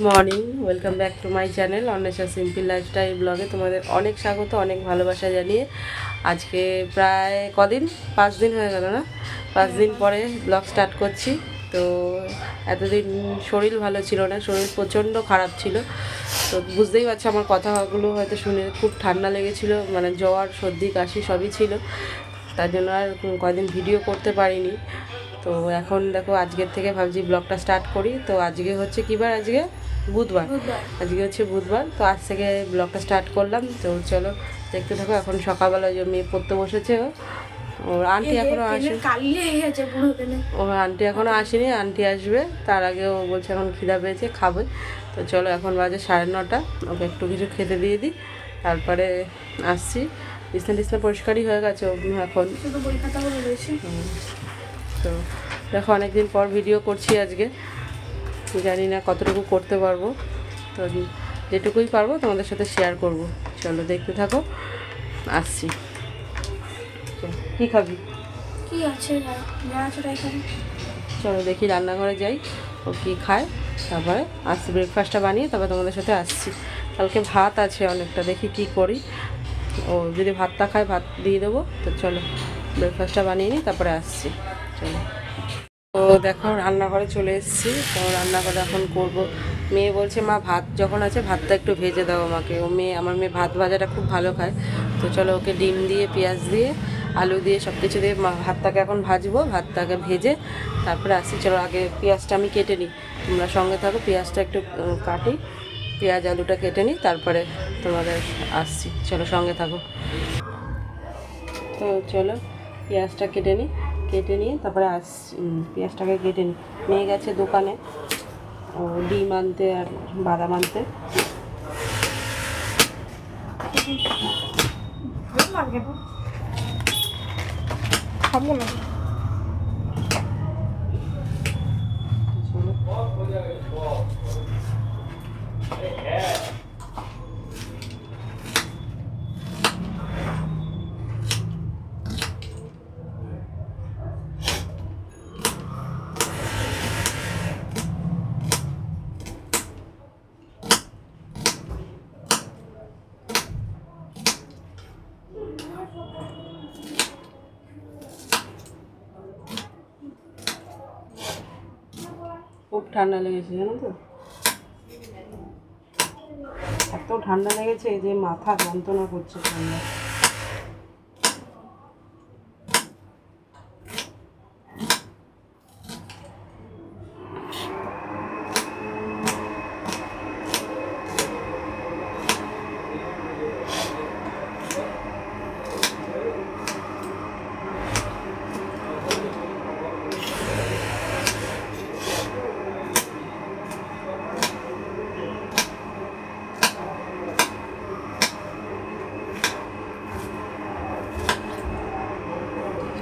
Morning, welcome back to my channel Anwesha simple lifestyle ব্লগে তোমাদের অনেক স্বাগত, অনেক ভালোবাসা জানিয়ে আজকে প্রায় কদিন 5 দিন হয়ে গেল না, 5 দিন পরে ব্লগ স্টার্ট করছি। তো এতদিন শরীর ভালো ছিল না, শরীর প্রচণ্ড খারাপ ছিল। তো বুঝতেই পারছো আমার কথাগুলো হয়তো শুনে, খুব ঠান্ডা লেগেছিলো, মানে জ্বর সর্দি কাশি সবই ছিল। তার জন্য আর কদিন ভিডিও করতে পারিনি। তো এখন দেখো আজকের থেকে ভাবছি ব্লগটা স্টার্ট করি। তো আজকে হচ্ছে কী বার? আজকে বুধবার। আজকে হচ্ছে বুধবার, তো আজ থেকে ব্লগটা স্টার্ট করলাম। তো চলো দেখতে থাকো। এখন সকালবেলা যে মেয়ে পড়তে বসেছে, ওর আন্টি এখনও আসেনি, ওর আন্টি এখনও আসেনি, আন্টি আসবে তার আগে ও বলছে এখন খিদা পেয়েছে খাবে। তো চলো এখন বাজে 9:30, ওকে একটু কিছু খেতে দিয়ে দিই, তারপরে আসছি। বিছনা টিছনা পরিষ্কারই হয়ে গেছে এখন। তো দেখো অনেকদিন পর ভিডিও করছি আজকে, জানি না কতটুকু করতে পারবো, তো যেটুকুই পারবো তোমাদের সাথে শেয়ার করব। চলো দেখতে থাকো, আসছি। কি খাবি? কি আছে চলো দেখি রান্নাঘরে যাই, ও কি খায়, তারপরে আসছি। ব্রেকফাস্টটা বানিয়ে তারপরে তোমাদের সাথে আসছি। কালকে ভাত আছে অনেকটা, দেখি কি করি। ও যদি ভাতটা খায় ভাত দিয়ে দেবো। তো চলো ব্রেকফাস্টটা বানিয়ে নিই, তারপরে আসছি। চলো। তো দেখো রান্নাঘরে চলে এসেছি। তো রান্নাঘরে এখন করব। মেয়ে বলছে মা ভাত যখন আছে ভাতটা একটু ভেজে দাও আমাকে। আমার মেয়ে ভাত ভাজাটা খুব ভালো খায়। তো চলো ওকে ডিম দিয়ে পেঁয়াজ দিয়ে আলু দিয়ে সব কিছু দিয়ে ভাতটাকে এখন ভাজবো, ভাতটাকে ভেজে তারপরে আসছি। চলো আগে পেঁয়াজটা আমি কেটে নিই, তোমরা সঙ্গে থাকো। পেঁয়াজটা একটু কাটি, পেঁয়াজ আলুটা কেটে নিই, তারপরে তোমাদের আসছি। চলো সঙ্গে থাকো। তো চলো পেঁয়াজটা কেটে নিয়ে তারপরে পেঁয়াজটাকে কেটে নিই। নিয়ে গেছে দোকানে ডিম আনতে আর বাদাম আনতে। খাবো না। খুব ঠান্ডা লেগেছে জানো তো, এত ঠান্ডা লেগেছে যে মাথা যন্ত্রণা করছে ঠান্ডা।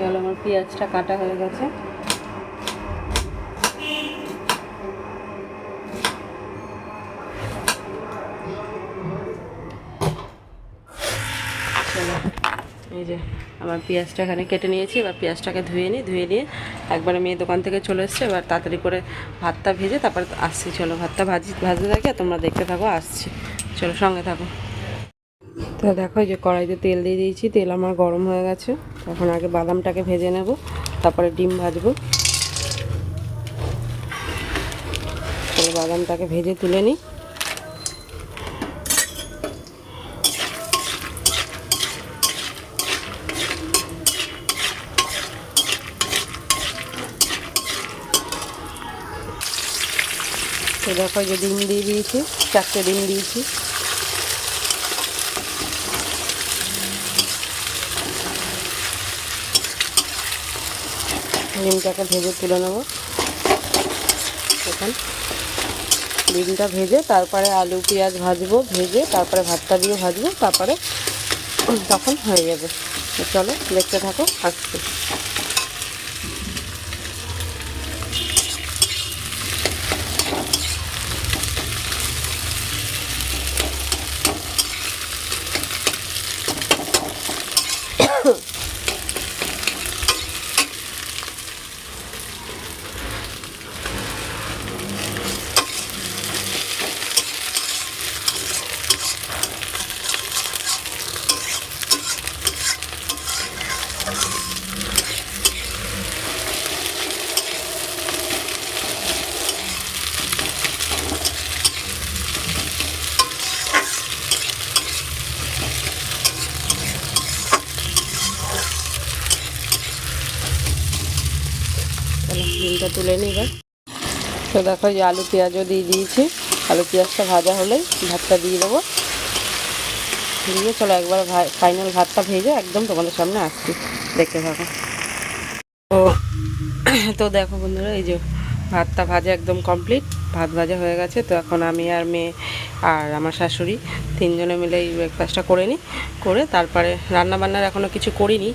চলো আমার পেঁয়াজটা কাটা হয়ে গেছে। চলো এই যে আমার পেঁয়াজটা এখানে কেটে নিয়েছি। এবার পেঁয়াজটাকে ধুয়ে নিয়ে একবারে মেয়ে দোকান থেকে চলে এসছে। এবার তাড়াতাড়ি করে ভাতটা ভেজে তারপর আসছি। চলো ভাতটা ভাজতে থাকি আর তোমরা দেখতে থাকো, আসছি। চলো সঙ্গে থাকো। তো দেখো এই যে কড়াইতে তেল দিয়ে দিয়েছি, তেল আমার গরম হয়ে গেছে। এখন আগে বাদামটাকে ভেজে নেব, তারপরে ডিম ভাজবো। চলো বাদামটাকে ভেজে তুলে নিই। তো দেখো যে ডিম দিয়ে দিয়েছি, 4টে ডিম দিয়েছি। ডিমটাকে ভেজে তুলে নেব। এখন ডিমটা ভেজে তারপরে আলু পেঁয়াজ ভাজবো, ভেজে তারপরে ভাতটা দিয়ে ভাজবো, তারপরে তখন হয়ে যাবে। চলো দেখতে থাকো, আসছি। তুলে নিই এবার। তো দেখো যে আলু পেঁয়াজও দিয়ে দিয়েছি, আলু পেঁয়াজটা ভাজা হলেই ভাতটা দিয়ে দেবো। দিয়ে চলো একবার ফাইনাল ভাতটা ভেজে একদম তোমাদের সামনে আসছি, দেখতে থাকো। তো তো দেখো বন্ধুরা, এই যে ভাতটা ভাজা একদম কমপ্লিট, ভাত ভাজা হয়ে গেছে। তো এখন আমি আর মেয়ে আর আমার শাশুড়ি তিনজনে মিলে এই ব্রেকফাস্টটা করে নিই, করে তারপরে রান্না বান্নার এখনও কিছু করিনি,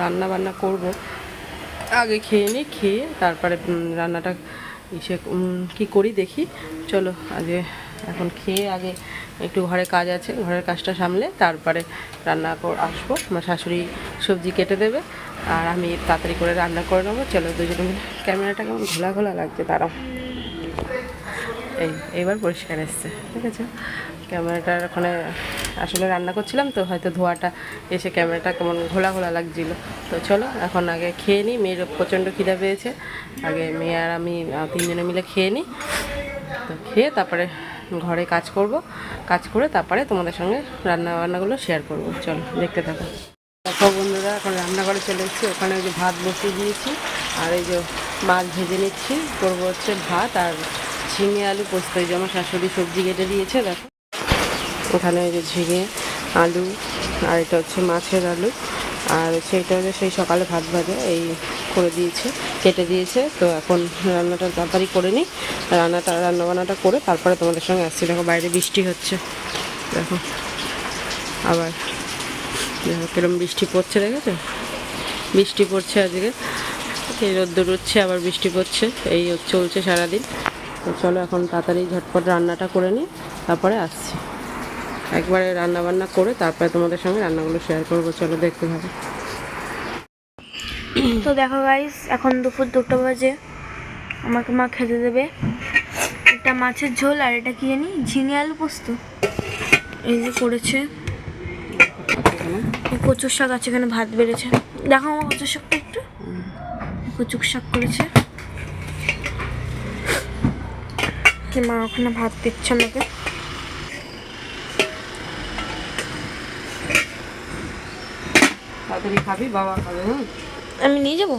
রান্না বান্না করব। আগে খেয়ে নিই, খেয়ে তারপরে রান্নাটা কী করি দেখি। চলো আগে এখন খেয়ে আগে একটু ঘরে কাজ আছে, ঘরের কাজটা সামলে তারপরে রান্না আসবো। আমার শাশুড়ি সবজি কেটে দেবে আর আমি তাড়াতাড়ি করে রান্না করে নেবো। চলো দুজনে মিলে। ক্যামেরাটা কেমন ঘোলা ঘোলা লাগছে, তারাও এইবার পরিষ্কার এসছে, ঠিক আছে। ক্যামেরাটার ওখানে আসলে রান্না করছিলাম তো হয়তো ধোঁয়াটা এসে ক্যামেরাটা কেমন ঘোলা ঘোলা লাগছিল। তো চলো এখন আগে খেয়ে নিই, মেয়ের প্রচণ্ড খিদে পেয়েছে, আগে মেয়ে আর আমি তিনজনে মিলে খেয়ে নিই। তো খেয়ে তারপরে ঘরে কাজ করব, কাজ করে তারপরে তোমাদের সঙ্গে রান্নাবান্নাগুলো শেয়ার করব। চলো দেখতে থাকো। দেখো বন্ধুরা, এখন রান্নাঘরে চলে এসেছি, ওখানে ওই যে ভাত বসিয়ে দিয়েছি আর এই যে মাছ ভেজে নিচ্ছি, করবো হচ্ছে ভাত আর ঝিঙে আলু পোস্ত। এই যে আমার শাশুড়ি সবজি কেটে দিয়েছে, দেখো ওখানে ওই যে ঝিঙে আলু আর এটা হচ্ছে মাছের আলু, আর সেইটা হচ্ছে সেই সকালে ভাত ভাজা এই করে দিয়েছে, কেটে দিয়েছে। তো এখন রান্নাটা তাড়াতাড়ি করে নিই, রান্নাবান্নাটা করে তারপরে তোমাদের সঙ্গে আসছি। দেখো বাইরে বৃষ্টি হচ্ছে, দেখো আবার দেখো কিরম বৃষ্টি পড়ছে, দেখেছো বৃষ্টি পড়ছে আজকে, এই রোদ্দুর উঠছে আবার বৃষ্টি পড়ছে, এই চলছে সারাদিন। তো চলো এখন তাড়াতাড়ি ঝটপট রান্নাটা করে নিই, তারপরে আসছি। একবারে রান্নাবান্না করে তারপরে তোমাদের সঙ্গে রান্নাগুলো শেয়ার করবো, চলো দেখতে হবে। তো দেখো গাইস, এখন দুপুর 2টা বাজে, আমাকে মা খেতে দেবে। এটা মাছের ঝোল আর এটা কি জানি ঝিঙে আলু পোস্ত এই যে করেছে। কচুর শাক আছে, এখানে ভাত বেড়েছে, দেখো আমার কচুর শাকটা একটু, কচুর শাক করেছে। মা ওখানে ভাত দিচ্ছে আমাকে। তাড়াতাড়ি খাবি, বাবা খাবে। আমি নিয়ে যাবো,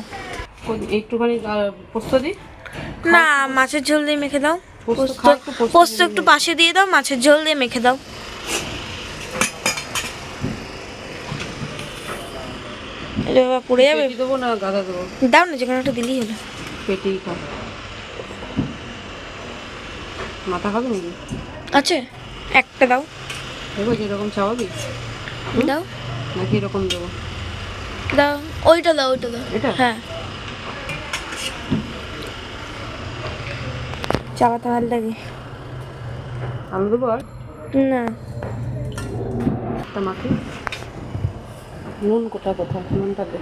একটুখানি পোস্ত দিই না মাছের ঝোল দিয়ে মেখে দাও। পোস্ত পোস্ত একটু পাশে দিয়ে দাও, মাছের ঝোল দিয়ে মেখে দাও। বাবা পড়ে যাবে, দেবো না গাদা দেবো, দাও না যেখানে একটা দিলেই হলো। পেটেই খা, মাথা খাবে নাকি? আছে একটা দাও, দেবো যেরকম চাওয়াবি দাও নাকি এরকম দেবো? দাও ওইটা দাও, ওইটা দাও, এটা হ্যাঁ। চাপাতে ভালো লাগে, আমি দেবো আর না একটা মাখি। নুন কোথায় নুনটা দে,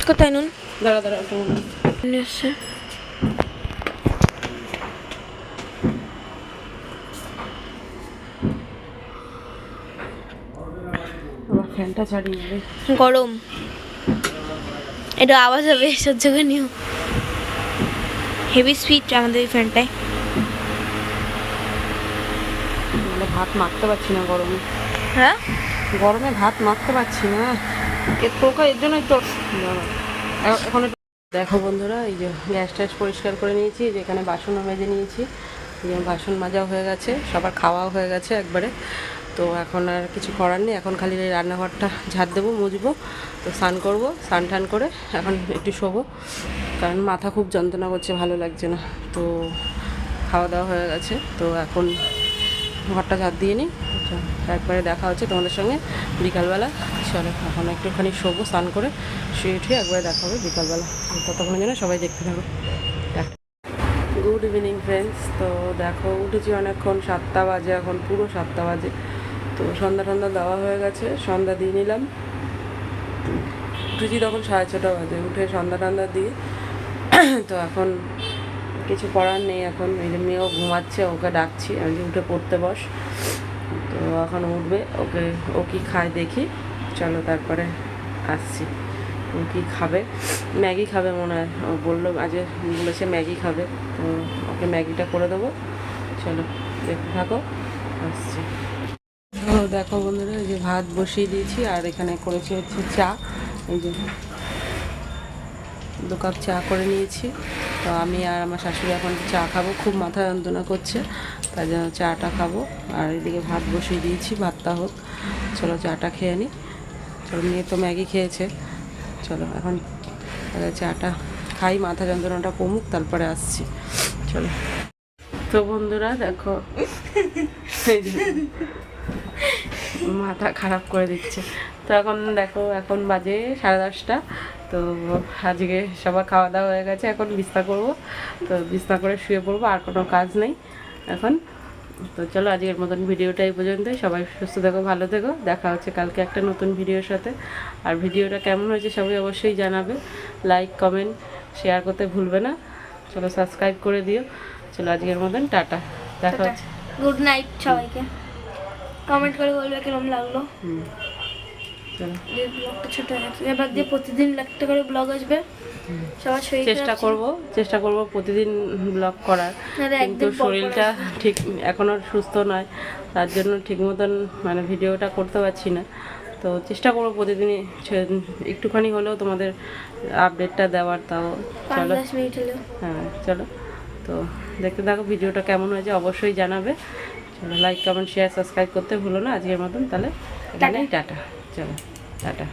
কোথায় নুন? দাঁড়া দাঁড়া একটু নুন এসছে। আবার ফ্যানটা ছাড়িয়ে নেবে, গরম, এটা আওয়াজ হবে, সহ্য করে নিও। হেভি স্পিড আমাদের এই ফ্যানটায়। ভাত মাখতে পারছি না গরমে, হ্যাঁ গরমে ভাত মাখতে পারছি না, এর জন্যই তো। এখন দেখো বন্ধুরা, এই যে গ্যাস ট্যাস পরিষ্কার করে নিয়েছি, যেখানে বাসনও মেজে নিয়েছি, বাসন মাজাও হয়ে গেছে, সবার খাওয়াও হয়ে গেছে একবারে। তো এখন আর কিছু করার নেই, এখন খালি এই রান্নাঘরটা ঝাড় দেবো, মুছবো। তো স্নান করবো, স্নান টান করে এখন একটু শোবো, কারণ মাথা খুব যন্ত্রণা করছে, ভালো লাগছে না। তো খাওয়া দাওয়া হয়ে গেছে, তো এখন ঘরটা ঝাড় দিয়ে নিই, একবারে দেখা হচ্ছে তোমাদের সঙ্গে বিকালবেলা। চলো এখন একটুখানি শোবো, স্নান করে শুয়ে উঠে একবারে দেখা হবে বিকালবেলা। ততক্ষণের জন্য সবাই দেখতে থাকো। Good evening friends. তো দেখো উঠেছি অনেকক্ষণ, 7টা বাজে, এখন পুরো 7টা বাজে। তো সন্ধ্যা দেওয়া হয়ে গেছে, সন্ধ্যা দিয়ে নিলাম। উঠেছি তখন 6:30 বাজে, উঠে সন্ধ্যা দিয়ে তো এখন কিছু করার নেই, এখন এই যে মেয়েও ঘুমাচ্ছে, ওকে ডাকছি, আমি যে উঠে পড়তে বস। তো এখন উঠবে, ও কি খায় দেখি, চলো তারপরে আসছি। ও কী খাবে, ম্যাগি খাবে মনে হয়, ও বলেছে ম্যাগি খাবে, তো ওকে ম্যাগিটা করে দেবো। চলো দেখতে থাকো, আসছি। তো দেখো বন্ধুরা, এই যে ভাত বসিয়ে দিয়েছি আর এখানে করেছি হচ্ছে চা। এই যে 2 কাপ চা করে নিয়েছি। তো আমি আর আমার শাশুড়ি এখন চা খাবো, খুব মাথা যন্ত্রণা করছে, তাই জন্য চাটা খাবো। আর এদিকে ভাত বসিয়ে দিয়েছি, ভাতটা হোক। চলো চাটা খেয়ে নিই। চলো, মেয়ে তো ম্যাগি খেয়েছে। চলো এখন তাহলে চাটা খাই, মাথা যন্ত্রণাটা কমুক, তারপরে আসছি। চলো। তো বন্ধুরা দেখো, এই যে মাথা খারাপ করে দিচ্ছে। তো এখন দেখো, এখন বাজে 10:30। তো আজকে সবার খাওয়া দাওয়া হয়ে গেছে, এখন বিছনা করব। তো বিছনা করে শুয়ে পড়বো, আর কোনো কাজ নেই এখন। তো চলো, আজকের মতন ভিডিওটা এই পর্যন্তই। সবাই সুস্থ থেকো, ভালো থেকো। দেখা হচ্ছে কালকে একটা নতুন ভিডিওর সাথে। আর ভিডিওটা কেমন হয়েছে সবাই অবশ্যই জানাবে। লাইক, কমেন্ট, শেয়ার করতে ভুলবে না। চলো, সাবস্ক্রাইব করে দিও। চলো, আজকের মতন টাটা, দেখা হচ্ছে। গুড নাইট সবাইকে। কমেন্ট করে বলবে কিরকম লাগলো। চলো, যে ব্লগটা ছোট হয়ে গেছে, এবার দিয়ে প্রতিদিন একটা করে ব্লগ আসবে। সবার শরীর চেষ্টা করব প্রতিদিন ব্লগ করার, কিন্তু শরীরটা ঠিক এখনও সুস্থ নয়, তার জন্য ঠিক মতন মানে ভিডিওটা করতে পারছি না। তো চেষ্টা করবো প্রতিদিনই একটুখানি হলেও তোমাদের আপডেটটা দেওয়ার। তাও চলো, 5-10 মিনিট হলো। হ্যাঁ চলো। তো দেখতে থাকো ভিডিওটা কেমন হয়েছে অবশ্যই জানাবে। চলো, লাইক, কমেন্ট, শেয়ার, সাবস্ক্রাইব করতে ভুলো না। আজকের মতন তাহলে এখানেই টাটা। চলো, টাটা।